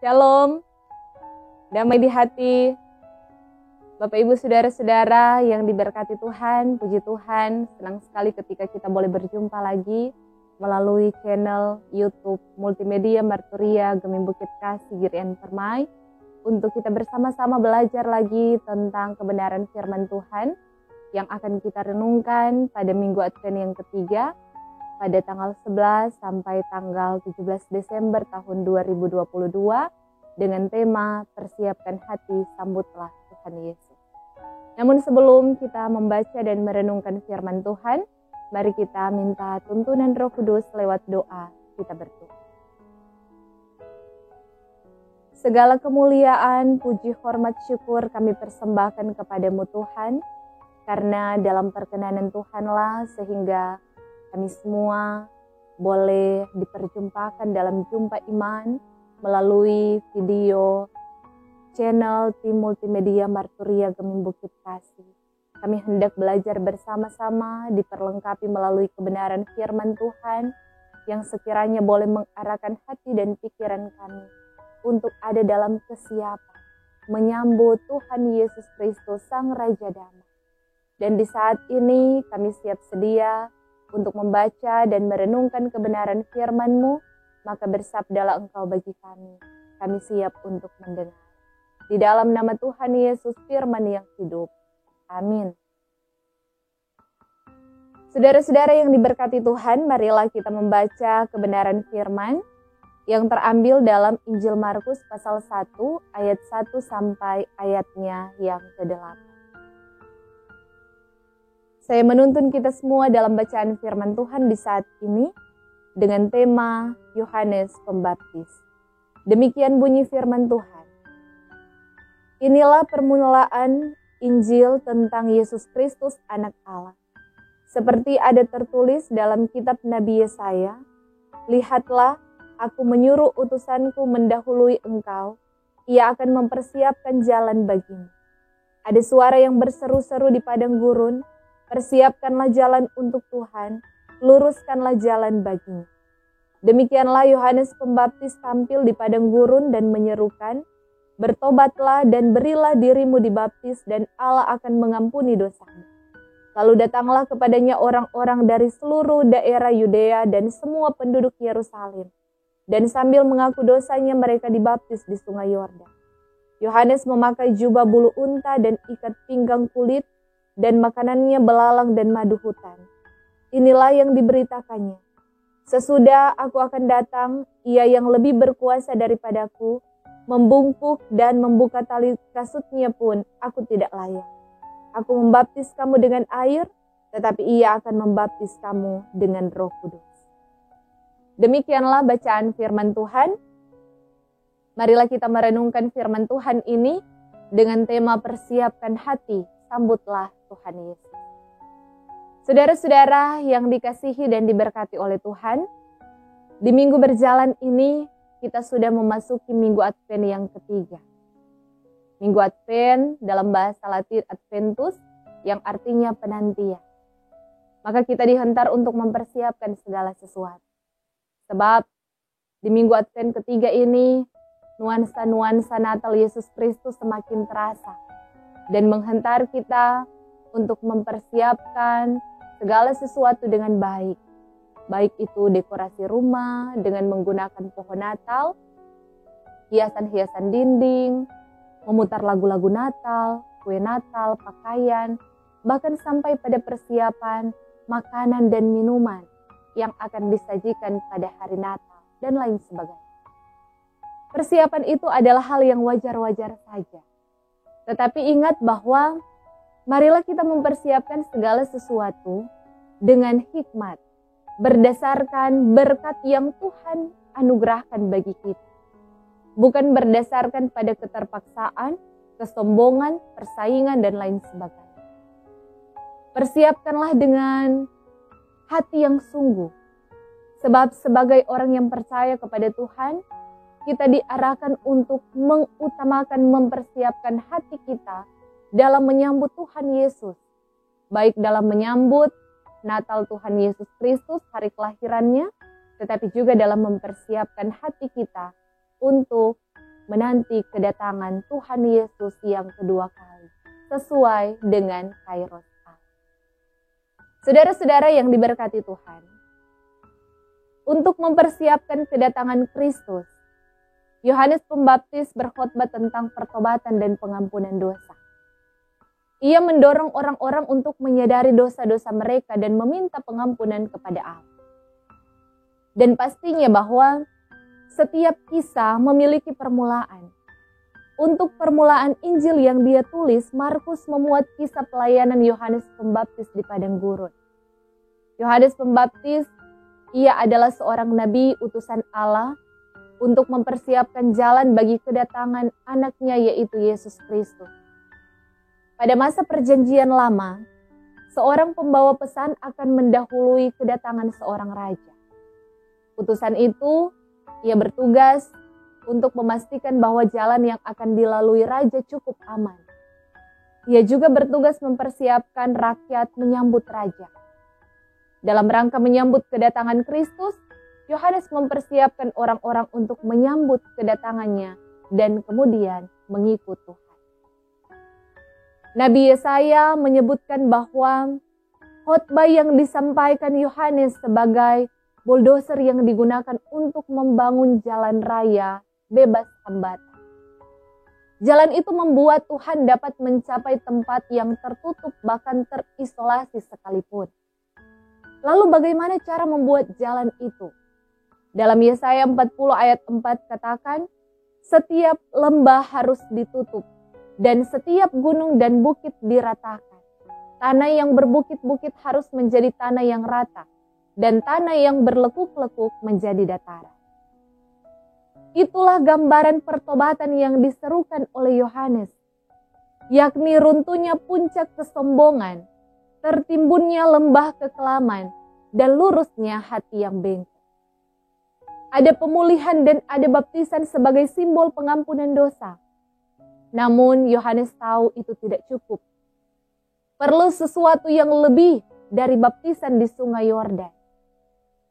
Shalom, damai di hati. Bapak Ibu Saudara-saudara yang diberkati Tuhan, puji Tuhan, senang sekali ketika kita boleh berjumpa lagi melalui channel YouTube Multimedia Marturia Gemim Bukit Kasih Girian Permai untuk kita bersama-sama belajar lagi tentang kebenaran firman Tuhan yang akan kita renungkan pada Minggu Advent yang ketiga pada tanggal 11 sampai tanggal 17 Desember tahun 2022 dengan tema Persiapkan Hati, Sambutlah Tuhan Yesus. Namun sebelum kita membaca dan merenungkan firman Tuhan, mari kita minta tuntunan Roh Kudus lewat doa. Kita berdoa. Segala kemuliaan, puji, hormat, syukur kami persembahkan kepadamu Tuhan, karena dalam perkenanan Tuhanlah sehingga kami semua boleh diperjumpakan dalam jumpa iman melalui video channel tim Multimedia Marturia Gemim Bukit Kasih. Kami hendak belajar bersama-sama diperlengkapi melalui kebenaran firman Tuhan yang sekiranya boleh mengarahkan hati dan pikiran kami untuk ada dalam kesiapan menyambut Tuhan Yesus Kristus Sang Raja Damai. Dan di saat ini kami siap sedia untuk membaca dan merenungkan kebenaran firman-Mu, maka bersabdalah Engkau bagi kami. Kami siap untuk mendengar. Di dalam nama Tuhan Yesus firman yang hidup. Amin. Saudara-saudara yang diberkati Tuhan, marilah kita membaca kebenaran firman yang terambil dalam Injil Markus pasal 1 ayat 1 sampai ayatnya yang ke-8. Saya menuntun kita semua dalam bacaan firman Tuhan di saat ini dengan tema Yohanes Pembaptis. Demikian bunyi firman Tuhan. Inilah permulaan Injil tentang Yesus Kristus Anak Allah. Seperti ada tertulis dalam kitab Nabi Yesaya, lihatlah, aku menyuruh utusanku mendahului engkau, ia akan mempersiapkan jalan bagimu. Ada suara yang berseru-seru di padang gurun, persiapkanlah jalan untuk Tuhan, luruskanlah jalan baginya. Demikianlah Yohanes Pembaptis tampil di padang gurun dan menyerukan, bertobatlah dan berilah dirimu dibaptis dan Allah akan mengampuni dosamu. Lalu datanglah kepadanya orang-orang dari seluruh daerah Yudea dan semua penduduk Yerusalem. Dan sambil mengaku dosanya mereka dibaptis di sungai Yordan. Yohanes memakai jubah bulu unta dan ikat pinggang kulit dan makanannya belalang dan madu hutan. Inilah yang diberitakannya. Sesudah aku akan datang, ia yang lebih berkuasa daripadaku, membungkuk dan membuka tali kasutnya pun aku tidak layak. Aku membaptis kamu dengan air, tetapi ia akan membaptis kamu dengan Roh Kudus. Demikianlah bacaan firman Tuhan. Marilah kita merenungkan firman Tuhan ini dengan tema persiapkan hati, sambutlah Tuhan Yesus. Saudara-saudara yang dikasihi dan diberkati oleh Tuhan, di minggu berjalan ini kita sudah memasuki Minggu Advent yang ketiga. Minggu Advent dalam bahasa Latin Adventus yang artinya penantian. Maka kita dihantar untuk mempersiapkan segala sesuatu. Sebab di Minggu Advent ketiga ini nuansa-nuansa Natal Yesus Kristus semakin terasa dan menghantar kita untuk mempersiapkan segala sesuatu dengan baik. Baik itu dekorasi rumah dengan menggunakan pohon Natal, hiasan-hiasan dinding, memutar lagu-lagu Natal, kue Natal, pakaian, bahkan sampai pada persiapan makanan dan minuman yang akan disajikan pada hari Natal dan lain sebagainya. Persiapan itu adalah hal yang wajar-wajar saja. Tetapi ingat bahwa marilah kita mempersiapkan segala sesuatu dengan hikmat, berdasarkan berkat yang Tuhan anugerahkan bagi kita. Bukan berdasarkan pada keterpaksaan, kesombongan, persaingan, dan lain sebagainya. Persiapkanlah dengan hati yang sungguh. Sebab sebagai orang yang percaya kepada Tuhan, kita diarahkan untuk mengutamakan mempersiapkan hati kita dalam menyambut Tuhan Yesus. Baik dalam menyambut Natal Tuhan Yesus Kristus, hari kelahirannya, tetapi juga dalam mempersiapkan hati kita untuk menanti kedatangan Tuhan Yesus yang kedua kali, sesuai dengan kairos Allah. Saudara-saudara yang diberkati Tuhan, untuk mempersiapkan kedatangan Kristus, Yohanes Pembaptis berkhotbah tentang pertobatan dan pengampunan dosa. Ia mendorong orang-orang untuk menyadari dosa-dosa mereka dan meminta pengampunan kepada Allah. Dan pastinya bahwa setiap kisah memiliki permulaan. Untuk permulaan Injil yang dia tulis, Markus memuat kisah pelayanan Yohanes Pembaptis di padang gurun. Yohanes Pembaptis, ia adalah seorang nabi utusan Allah untuk mempersiapkan jalan bagi kedatangan anaknya yaitu Yesus Kristus. Pada masa perjanjian lama, seorang pembawa pesan akan mendahului kedatangan seorang raja. Utusan itu, ia bertugas untuk memastikan bahwa jalan yang akan dilalui raja cukup aman. Ia juga bertugas mempersiapkan rakyat menyambut raja. Dalam rangka menyambut kedatangan Kristus, Yohanes mempersiapkan orang-orang untuk menyambut kedatangannya dan kemudian mengikut Tuhan. Nabi Yesaya menyebutkan bahwa khotbah yang disampaikan Yohanes sebagai bulldozer yang digunakan untuk membangun jalan raya bebas hambatan. Jalan itu membuat Tuhan dapat mencapai tempat yang tertutup bahkan terisolasi sekalipun. Lalu bagaimana cara membuat jalan itu? Dalam Yesaya 40 ayat 4 katakan, setiap lembah harus ditutup dan setiap gunung dan bukit diratakan. Tanah yang berbukit-bukit harus menjadi tanah yang rata dan tanah yang berlekuk-lekuk menjadi dataran. Itulah gambaran pertobatan yang diserukan oleh Yohanes, yakni runtuhnya puncak kesombongan, tertimbunnya lembah kekelaman, dan lurusnya hati yang bengkok. Ada pemulihan dan ada baptisan sebagai simbol pengampunan dosa. Namun Yohanes tahu itu tidak cukup. Perlu sesuatu yang lebih dari baptisan di sungai Yordan.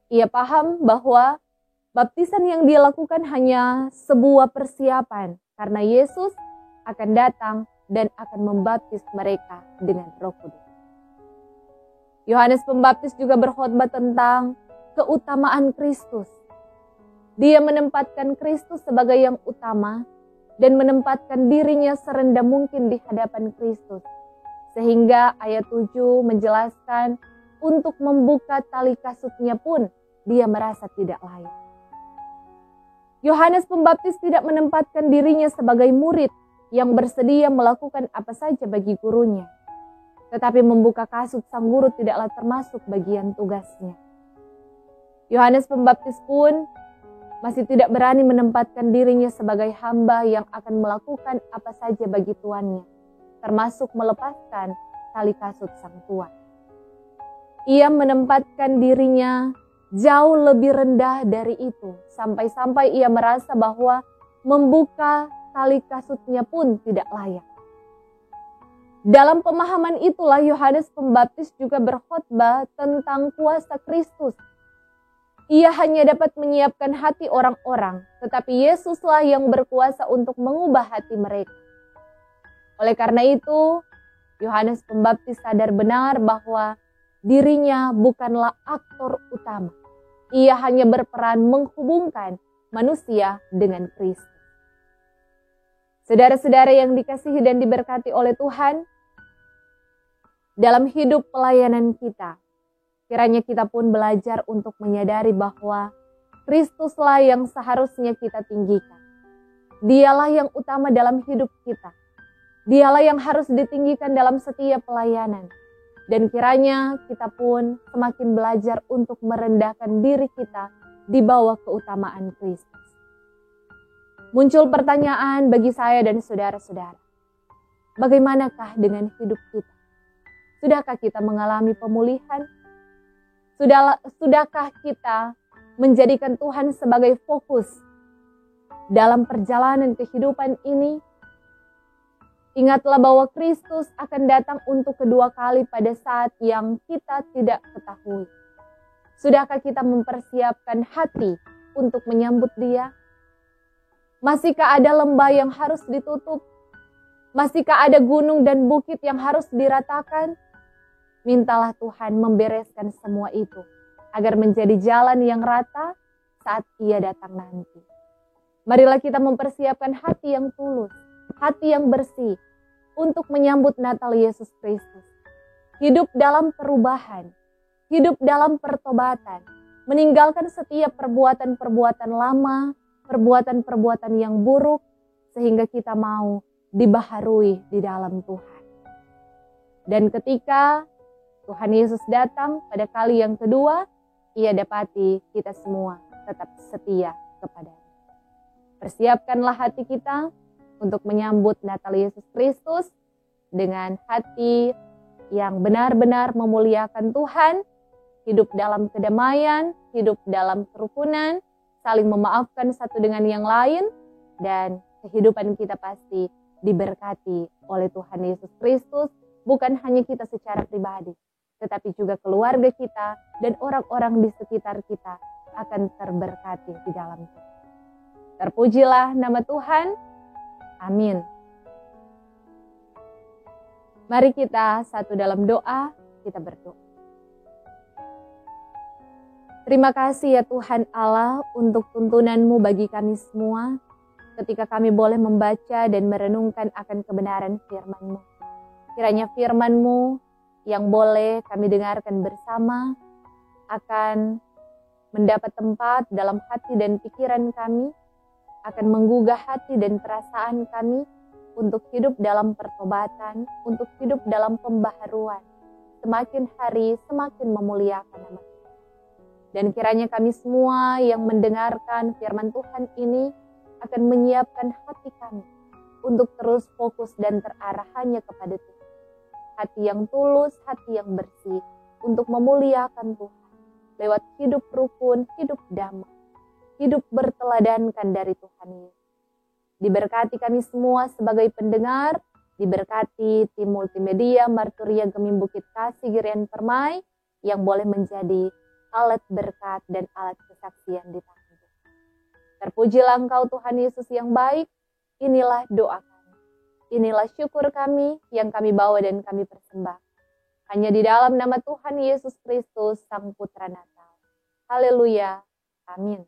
Ia paham bahwa baptisan yang dia lakukan hanya sebuah persiapan karena Yesus akan datang dan akan membaptis mereka dengan Roh Kudus. Yohanes Pembaptis juga berkhotbah tentang keutamaan Kristus. Dia menempatkan Kristus sebagai yang utama dan menempatkan dirinya serendah mungkin di hadapan Kristus. Sehingga ayat 7 menjelaskan untuk membuka tali kasutnya pun dia merasa tidak layak. Yohanes Pembaptis tidak menempatkan dirinya sebagai murid yang bersedia melakukan apa saja bagi gurunya. Tetapi membuka kasut sang guru tidaklah termasuk bagian tugasnya. Yohanes Pembaptis pun masih tidak berani menempatkan dirinya sebagai hamba yang akan melakukan apa saja bagi tuannya, termasuk melepaskan tali kasut sang tuan. Ia menempatkan dirinya jauh lebih rendah dari itu, sampai-sampai ia merasa bahwa membuka tali kasutnya pun tidak layak. Dalam pemahaman itulah Yohanes Pembaptis juga berkhotbah tentang kuasa Kristus. Ia hanya dapat menyiapkan hati orang-orang, tetapi Yesuslah yang berkuasa untuk mengubah hati mereka. Oleh karena itu, Yohanes Pembaptis sadar benar bahwa dirinya bukanlah aktor utama. Ia hanya berperan menghubungkan manusia dengan Kristus. Saudara-saudara yang dikasihi dan diberkati oleh Tuhan, dalam hidup pelayanan kita, kiranya kita pun belajar untuk menyadari bahwa Kristuslah yang seharusnya kita tinggikan. Dialah yang utama dalam hidup kita. Dialah yang harus ditinggikan dalam setiap pelayanan. Dan kiranya kita pun semakin belajar untuk merendahkan diri kita di bawah keutamaan Kristus. Muncul pertanyaan bagi saya dan saudara-saudara. Bagaimanakah dengan hidup kita? Sudahkah kita mengalami pemulihan? Sudahkah kita menjadikan Tuhan sebagai fokus dalam perjalanan kehidupan ini? Ingatlah bahwa Kristus akan datang untuk kedua kali pada saat yang kita tidak ketahui. Sudahkah kita mempersiapkan hati untuk menyambut Dia? Masihkah ada lembah yang harus ditutup? Masihkah ada gunung dan bukit yang harus diratakan? Mintalah Tuhan membereskan semua itu, agar menjadi jalan yang rata saat Ia datang nanti. Marilah kita mempersiapkan hati yang tulus, hati yang bersih, untuk menyambut Natal Yesus Kristus. Hidup dalam perubahan, hidup dalam pertobatan, meninggalkan setiap perbuatan-perbuatan lama, perbuatan-perbuatan yang buruk, sehingga kita mau dibaharui di dalam Tuhan. Dan ketika Tuhan Yesus datang pada kali yang kedua, Ia dapati kita semua tetap setia kepadanya. Persiapkanlah hati kita untuk menyambut Natal Yesus Kristus dengan hati yang benar-benar memuliakan Tuhan, hidup dalam kedamaian, hidup dalam kerukunan, saling memaafkan satu dengan yang lain, dan kehidupan kita pasti diberkati oleh Tuhan Yesus Kristus, bukan hanya kita secara pribadi, tetapi juga keluarga kita dan orang-orang di sekitar kita akan terberkati di dalam Tuhan. Terpujilah nama Tuhan. Amin. Mari kita satu dalam doa, kita berdoa. Terima kasih ya Tuhan Allah untuk tuntunan-Mu bagi kami semua, ketika kami boleh membaca dan merenungkan akan kebenaran firman-Mu. Kiranya firman-Mu yang boleh kami dengarkan bersama akan mendapat tempat dalam hati dan pikiran kami, akan menggugah hati dan perasaan kami untuk hidup dalam pertobatan, untuk hidup dalam pembaharuan, semakin hari semakin memuliakan nama Tuhan. Dan kiranya kami semua yang mendengarkan firman Tuhan ini akan menyiapkan hati kami untuk terus fokus dan terarah hanya kepada Tuhan. Hati yang tulus, hati yang bersih untuk memuliakan Tuhan lewat hidup rukun, hidup damai, hidup berteladankan dari Tuhan Yesus. Diberkati kami semua sebagai pendengar, diberkati tim multimedia Marturia Gemim Bukit Kasih Girian Permai yang boleh menjadi alat berkat dan alat kesaksian di tangan Tuhan. Terpujilah Engkau Tuhan Yesus yang baik. Inilah doa kami. Inilah syukur kami yang kami bawa dan kami persembahkan. Hanya di dalam nama Tuhan Yesus Kristus, Sang Putra Natal. Haleluya. Amin.